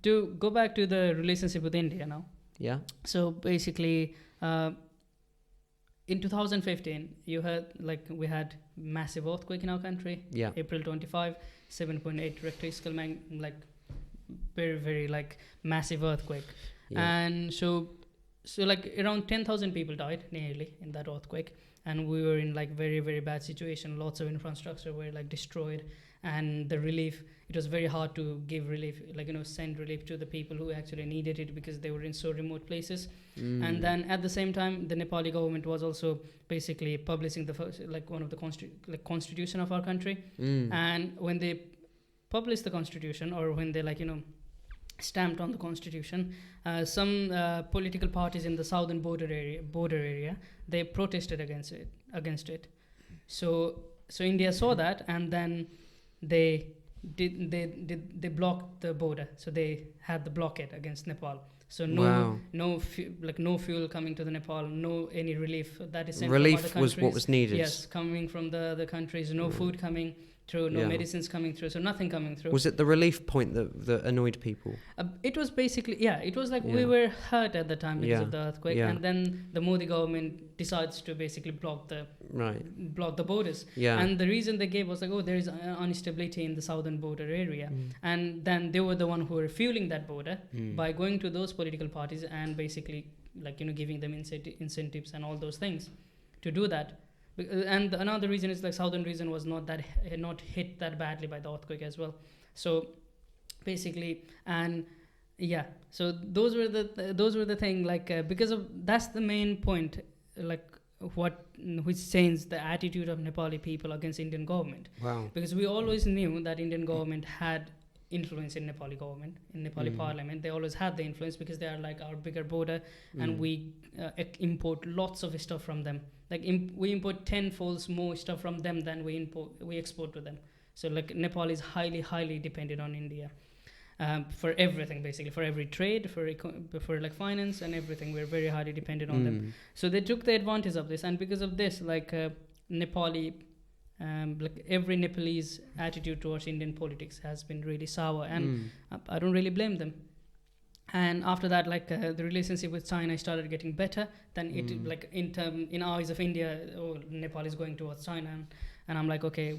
to go back to the relationship with India now. Yeah. So basically, in 2015, we had massive earthquake in our country. Yeah. April 25, 7.8 Richter scale, very, very like massive earthquake. Yeah. And so like around 10,000 people died nearly in that earthquake. And we were in like very, very bad situation. Lots of infrastructure were like destroyed. And the relief, it was very hard to give relief, send relief to the people who actually needed it because they were in so remote places. And then at the same time, the Nepali government was also basically publishing the first, one of the constitution of our country. And when they published the constitution, or when they stamped on the constitution, some political parties in the southern border area, they protested against it. So India saw that, and then they blocked the border. So they had the blockade against Nepal. So no fuel coming to the Nepal, no any relief that is sent from other countries. Relief was what was needed. Yes, coming from the other countries, no food coming through, no medicines coming through, so nothing coming through. Was it the relief point that annoyed people? It was basically, it was we were hurt at the time because of the earthquake, and then the Modi government decides to basically block the borders. And the reason they gave was there is instability in the southern border area, and then they were the one who were fueling that border by going to those political parties and basically giving them incentives and all those things to do that. And another reason is southern region was not hit that badly by the earthquake as well. So basically, so those were the thing, because of that's the main point, which changed the attitude of Nepali people against Indian government. Wow. Because we always knew that Indian government had influence in Nepali government, in Nepali parliament. They always had the influence because they are our bigger border, and we import lots of stuff from them. We import 10 folds more stuff from them than we export to them. So Nepal is highly, highly dependent on India for everything, basically, for every trade, for finance and everything. We're very highly dependent on them. So they took the advantage of this, and because of this, Nepali, every Nepalese attitude towards Indian politics has been really sour, and I don't really blame them. And after that, the relationship with China started getting better. Then it in eyes of India, Nepal is going towards China, and I'm okay,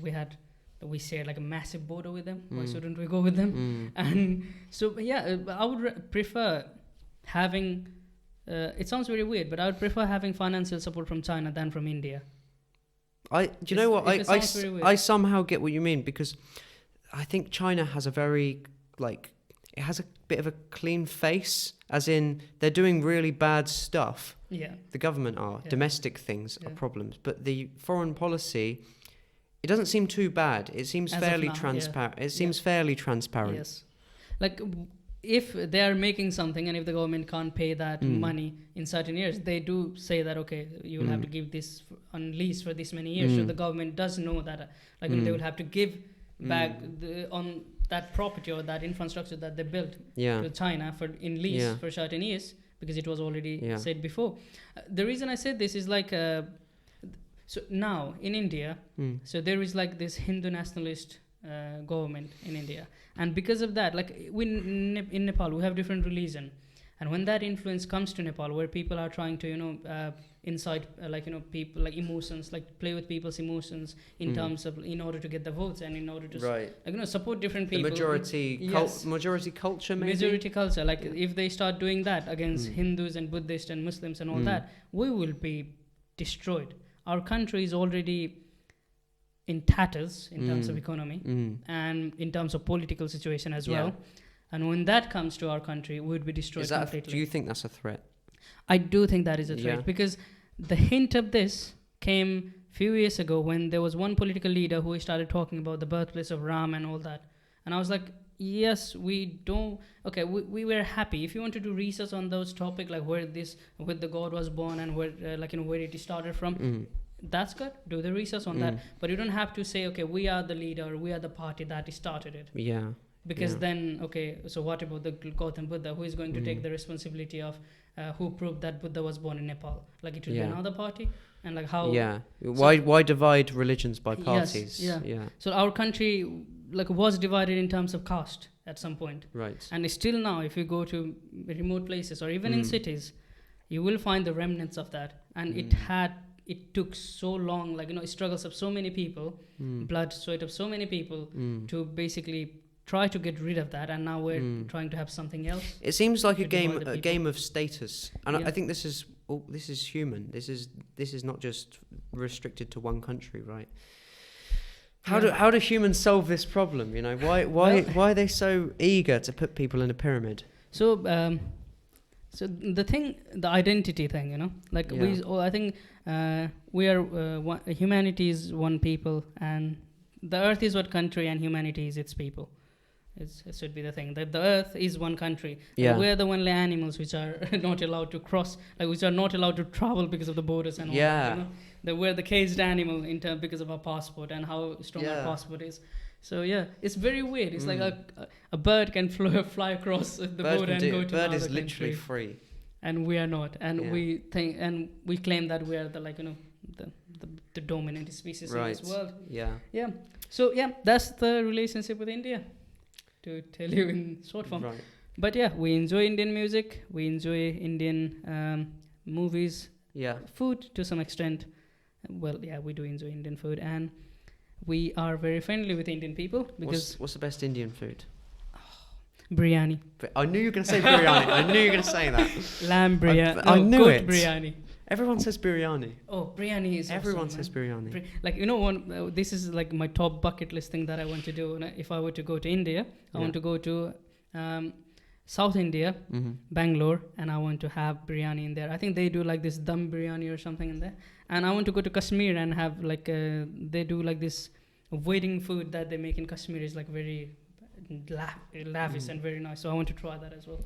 we share a massive border with them. Why shouldn't we go with them? And so I would prefer having. It sounds very weird, but I would prefer having financial support from China than from India. Do you know what? I somehow get what you mean, because I think China has a very it has a bit of a clean face, as in they're doing really bad stuff. Yeah. The government are. Yeah. Domestic things are problems. But the foreign policy, it doesn't seem too bad. It seems fairly transparent. It seems fairly transparent. Yes. If they are making something and if the government can't pay that money in certain years, they do say that, okay, you will have to give this on lease for this many years. So the government does know that they will have to give back on that property or that infrastructure that they built to China in lease for certain years, because it was already said before. The reason I said this is so now in India, so there is this Hindu nationalist government in India, and because of that, in Nepal we have different religion, and when that influence comes to Nepal, where people are trying to incite people emotions, play with people's emotions in order to get the votes and in order to support different people, the majority culture, maybe majority culture, if they start doing that against Hindus and Buddhists and Muslims and all that, we will be destroyed. Our country is already in tatters in terms of economy and in terms of political situation as well. And when that comes to our country, we would be destroyed completely. Do you think that's a threat? I do think that is a threat, because the hint of this came a few years ago when there was one political leader who started talking about the birthplace of Ram and all that. And I was like, yes, we were happy. If you want to do research on those topics, where the God was born and where where it started from, that's good. Do the research on that. But you don't have to say, okay, we are the leader, we are the party that started it. Yeah. Because then, okay, so what about the Gautam Buddha? Who is going to take the responsibility of who proved that Buddha was born in Nepal? It will be another party? And how... Yeah. Why divide religions by parties? Yes, yeah. So our country like was divided in terms of caste at some point. Right. And still now, if you go to remote places or even in cities, you will find the remnants of that. And it took so long, like, struggles of so many people, blood, sweat of so many people to basically try to get rid of that. And now we're trying to have something else. It seems like a game of status, and I think this is human. This is not just restricted to one country, right? How do humans solve this problem? Why are they so eager to put people in a pyramid? So the identity thing, like I think we are humanity is one people, and the earth is one country, and humanity is its people. It should be the thing that the earth is one country. Yeah. We're the only animals which are not allowed to cross, like which are not allowed to travel because of the borders and all that. That we're the caged animal because of our passport and how strong our passport is. So it's very weird. It's like a bird can fly across the border and go to another country. Bird is literally free, and we are not. And we think and we claim that we are the the dominant species in this world. Yeah. So that's the relationship with India, to tell you in short form. Right. But we enjoy Indian music. We enjoy Indian movies. Yeah. Food to some extent. Well, we do enjoy Indian food, and we are very friendly with Indian people because. What's the best Indian food? Biryani. I knew you were going to say biryani. I knew you were going to say that. Lamb biryani. I knew it. Biryani. Everyone says biryani. Oh, biryani is Everyone awesome, says biryani. This is like my top bucket list thing that I want to do. If I were to go to India, I want to go to South India, Bangalore, and I want to have biryani in there. I think they do like this dum biryani or something in there. And I want to go to Kashmir and have they do like this waiting food that they make in Kashmir is like very lavish and very nice. So I want to try that as well.